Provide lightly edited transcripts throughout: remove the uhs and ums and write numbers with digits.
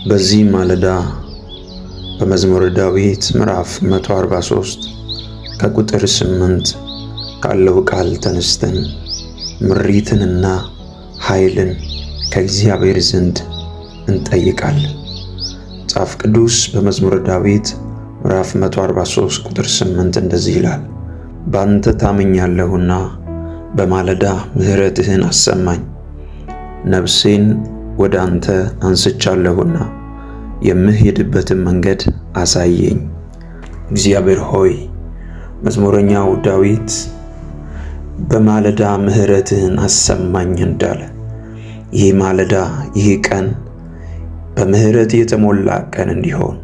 በዚህ ማለዳ በመዝሙረ ዳዊት ምዕራፍ 143 ከቁጥር 8 ካለው ቃል ተነስተን ምሪትንና ኃይልን ከእግዚአብሔር ዘንድ እንጠይቃለን። መጽሐፍ ቅዱስ በመዝሙረ ዳዊት ምዕራፍ 143 ቁጥር 8 እንደዚህ ይላል፣ ባንተ ታምኛለሁና በማለዳ ምሕረትህን አሰማኝ። ነፍሴን ወደ አንተ አንስቻለሁና የምሄድበትን መንገድ አሳየኝ። እግዚአብሔር ሆይ፣ መዝሙረኛው ዳዊት በማለዳ ምሕረትህን አሰማኝ እንዳለ ይህ ማለዳ ይህ ቀን በምሕረት የተሞላ ቀን እንዲሆን፣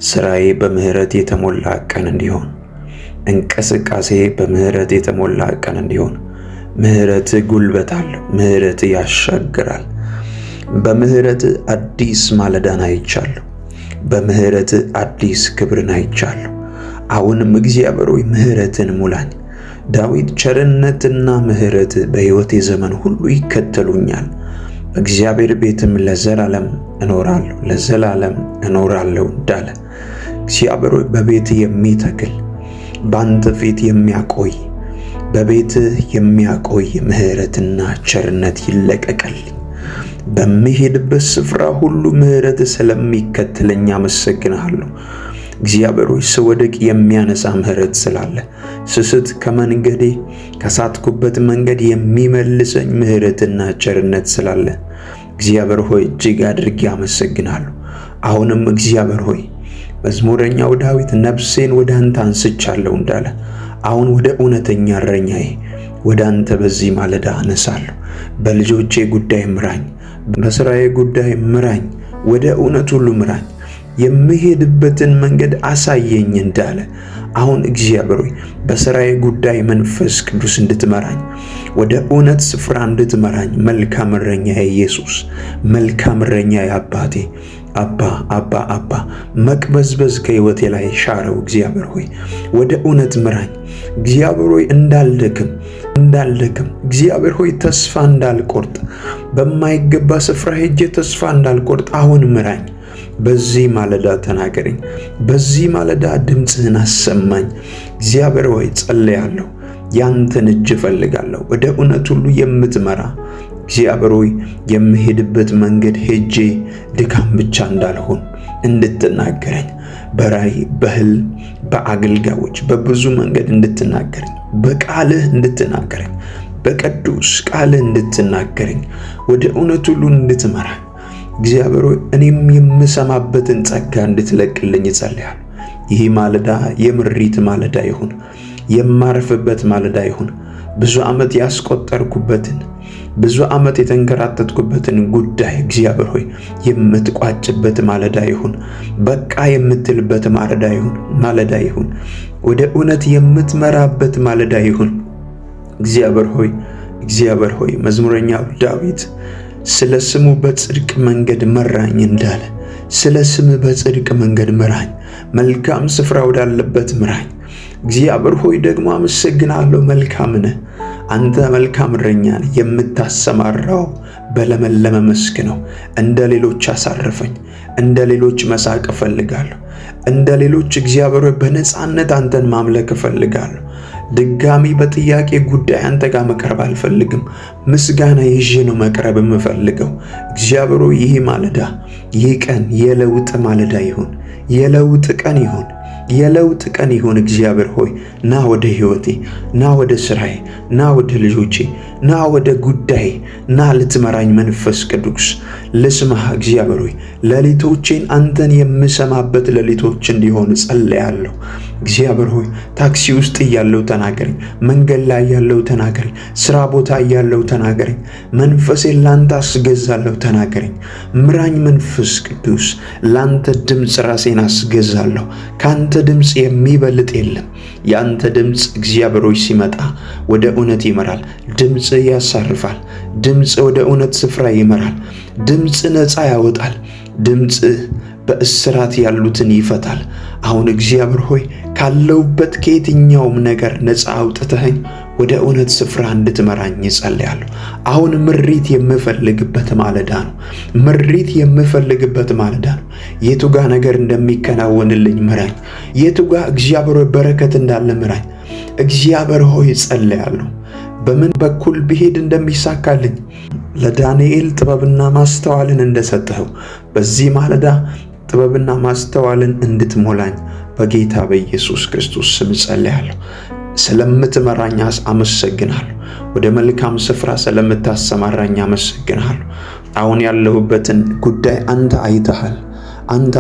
ስራዬ በምሕረት የተሞላ ቀን እንዲሆን፣ እንቅስቃሴ በምሕረት የተሞላ ቀን እንዲሆን። ምሕረት ጉልበት አለው። ምሕረት ያሻግራል። በምሕረት አዲስ ማለዳን አይቻለሁ። በምሕረት አዲስ ክብርን አይቻለሁ። አሁንም እግዚአብሔር ሆይ ምሕረትን ሙላኝ። ዳዊት ቸርነትና ምሕረት በሕይወቴ ዘመን ሁሉ ይከተሉኛል፣ በእግዚአብሔር ቤትም ለዘላለም እኖራለሁ፣ ለዘላለም እኖራለሁ እንዳለ እግዚአብሔር ሆይ በቤት የሚተክል በአንተ ፊት የሚያቆይ በቤትህ የሚያቆይ ምሕረትና ቸርነት ይለቀቀልኝ። በምሄድበት ስፍራ ሁሉ ምሕረት ስለሚከተለኝ አመሰግንሃለሁ። እግዚአብሔር ሆይ ስወድቅ የሚያነሳ ምሕረት ስላለ፣ ስስት ከመንገዴ ከሳትኩበት መንገድ የሚመልሰኝ ምሕረትና ቸርነት ስላለ እግዚአብሔር ሆይ እጅግ አድርጌ አመሰግናለሁ። አሁንም እግዚአብሔር ሆይ መዝሙረኛው ዳዊት ነፍሴን ወደ አንተ አንስቻለሁ እንዳለ አሁን ወደ እውነተኛ እረኛዬ ወደ አንተ በዚህ ማለዳ አነሳለሁ። በልጆቼ ጉዳይ ምራኝ፣ በሥራዬ ጉዳይ ምራኝ፣ ወደ እውነት ሁሉ ምራኝ፣ የምሄድበትን መንገድ አሳየኝ እንዳለ አሁን እግዚአብሔር ሆይ በሥራዬ ጉዳይ መንፈስ ቅዱስ እንድትመራኝ፣ ወደ እውነት ስፍራ እንድትመራኝ መልካም እረኛዬ ኢየሱስ፣ መልካም እረኛዬ አባቴ፣ አባ መቅበዝበዝ ከሕይወቴ ላይ ሻረው። እግዚአብሔር ሆይ ወደ እውነት ምራኝ። እግዚአብሔር ሆይ እንዳልደክም እግዚአብሔር ሆይ ተስፋ እንዳልቆርጥ፣ በማይገባ ስፍራ ሄጄ ተስፋ እንዳልቆርጥ አሁን ምራኝ። በዚህ ማለዳ ተናገረኝ። በዚህ ማለዳ ድምፅህን አሰማኝ። እግዚአብሔር ሆይ ጸልያለሁ። ያንተን እጅ እፈልጋለሁ። ወደ እውነት ሁሉ የምትመራ እግዚአብሔር ሆይ የምሄድበት መንገድ ሄጄ ድካም ብቻ እንዳልሆን እንድትናገረኝ፣ በራእይ በሕልም በአገልጋዮች በብዙ መንገድ እንድትናገረኝ፣ በቃልህ እንድትናገረኝ፣ በቅዱስ ቃልህ እንድትናገረኝ፣ ወደ እውነት ሁሉ እንድትመራኝ እግዚአብሔር ሆይ እኔም የምሰማበትን ጸጋ እንድትለቅልኝ እጸልያለሁ። ይህ ማለዳ የምሪት ማለዳ ይሁን፣ የማርፍበት ማለዳ ይሁን። ብዙ ዓመት ያስቆጠርኩበትን ብዙ ዓመት የተንከራተትኩበትን ጉዳይ እግዚአብሔር ሆይ የምትቋጭበት ማለዳ ይሁን። በቃ የምትልበት ማለዳ ይሁን። ወደ እውነት የምትመራበት ማለዳ ይሁን። እግዚአብሔር ሆይ መዝሙረኛው ዳዊት ስለ ስሙ በጽድቅ መንገድ መራኝ እንዳለ ስለ ስም በጽድቅ መንገድ ምራኝ፣ መልካም ስፍራ ወዳለበት ምራኝ። እግዚአብሔር ሆይ ደግሞ አመሰግናለሁ። መልካም ነህ አንተ፣ መልካም እረኛ ነህ። የምታሰማራው በለመለመ መስክ ነው። እንደ ሌሎች አሳርፈኝ። እንደ ሌሎች መሳቅ እፈልጋለሁ። እንደ ሌሎች እግዚአብሔር ሆይ በነፃነት አንተን ማምለክ እፈልጋለሁ። ድጋሚ በጥያቄ ጉዳይ አንተ ጋር መቅረብ አልፈልግም። ምስጋና ይዤ ነው መቅረብ የምፈልገው። እግዚአብሔር ሆይ ይህ ማለዳ ይህ ቀን የለውጥ ማለዳ ይሁን። የለውጥ ቀን ይሁን። የለውጥ ቀን ይሁን። እግዚአብሔር ሆይ ና ወደ ሕይወቴ፣ ና ወደ ስራዬ፣ ና ወደ ልጆቼ፣ ና ወደ ጉዳይ፣ ና ልትመራኝ መንፈስ ቅዱስ ልስማህ። እግዚአብሔር ሆይ ሌሊቶቼን አንተን የምሰማበት ሌሊቶች እንዲሆን ጸልያለሁ። እግዚአብሔር ሆይ ታክሲ ውስጥ እያለሁ ተናገረኝ፣ መንገድ ላይ ያለው ተናገረኝ፣ ስራ ቦታ እያለሁ ተናገረኝ። መንፈሴን ላንተ አስገዛለሁ፣ ተናገረኝ፣ ምራኝ። መንፈስ ቅዱስ ላንተ ድምፅ ራሴን አስገዛለሁ። ካንተ ድምፅ የሚበልጥ የለም። ያንተ ድምፅ እግዚአብሔር ሆይ ሲመጣ ወደ እውነት ይመራል። ድምፅ ያሳርፋል። ድምፅ ወደ እውነት ስፍራ ይመራል። ድምፅ ነፃ ያወጣል። ድምፅ በእስራት ያሉትን ይፈታል። አሁን እግዚአብሔር ሆይ ካለውበት ከየትኛውም ነገር ነፃ አውጥተኸኝ ወደ እውነት ስፍራ እንድትመራኝ እጸልያለሁ። አሁን ምሪት የምፈልግበት ማለዳ ነው። ምሪት የምፈልግበት ማለዳ ነው። የቱ ጋ ነገር እንደሚከናወንልኝ ምራኝ። የቱ ጋ እግዚአብሔር በረከት እንዳለ ምራኝ። እግዚአብሔር ሆይ እጸልያለሁ። በምን በኩል ብሄድ እንደሚሳካልኝ ለዳንኤል ጥበብና ማስተዋልን እንደሰጠኸው በዚህ ማለዳ ጥበብና ማስተዋልን እንድትሞላኝ በጌታ በኢየሱስ ክርስቶስ ስም ጸልያለሁ። ስለምትመራኝ አመሰግናለሁ። ወደ መልካም ስፍራ ስለምታሰማራኝ አመሰግናለሁ። አሁን ያለሁበትን ጉዳይ አንተ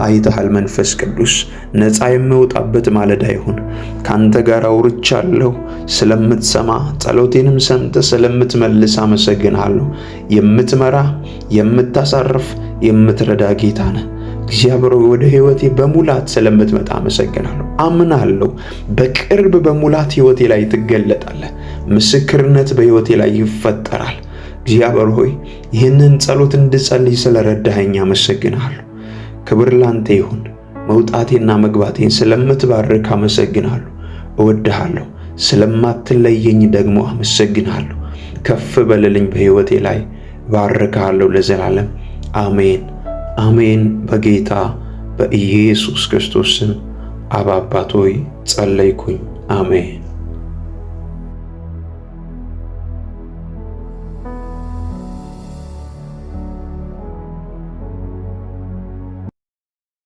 አይተሃል። መንፈስ ቅዱስ ነፃ የምወጣበት ማለዳ ይሁን። ካንተ ጋር አውርቻለሁ። ስለምትሰማ ጸሎቴንም ሰምተህ ስለምትመልስ አመሰግናለሁ። የምትመራ የምታሳርፍ የምትረዳ ጌታ ነህ። እግዚአብሔር ወደ ሕይወቴ በሙላት ስለምትመጣ አመሰግናለሁ። አምናለሁ በቅርብ በሙላት ሕይወቴ ላይ ትገለጣለህ። ምስክርነት በሕይወቴ ላይ ይፈጠራል። እግዚአብሔር ሆይ ይህንን ጸሎት እንድጸልይ ስለረዳኸኝ አመሰግናለሁ። ክብር ላንተ ይሁን። መውጣቴና መግባቴን ስለምትባርክ አመሰግናለሁ። እወድሃለሁ። ስለማትለየኝ ደግሞ አመሰግናለሁ። ከፍ በልልኝ በሕይወቴ ላይ ባርካለሁ ለዘላለም። አሜን አሜን። በጌታ በኢየሱስ ክርስቶስ ስም አብ አባት ሆይ ጸለይኩኝ። አሜን።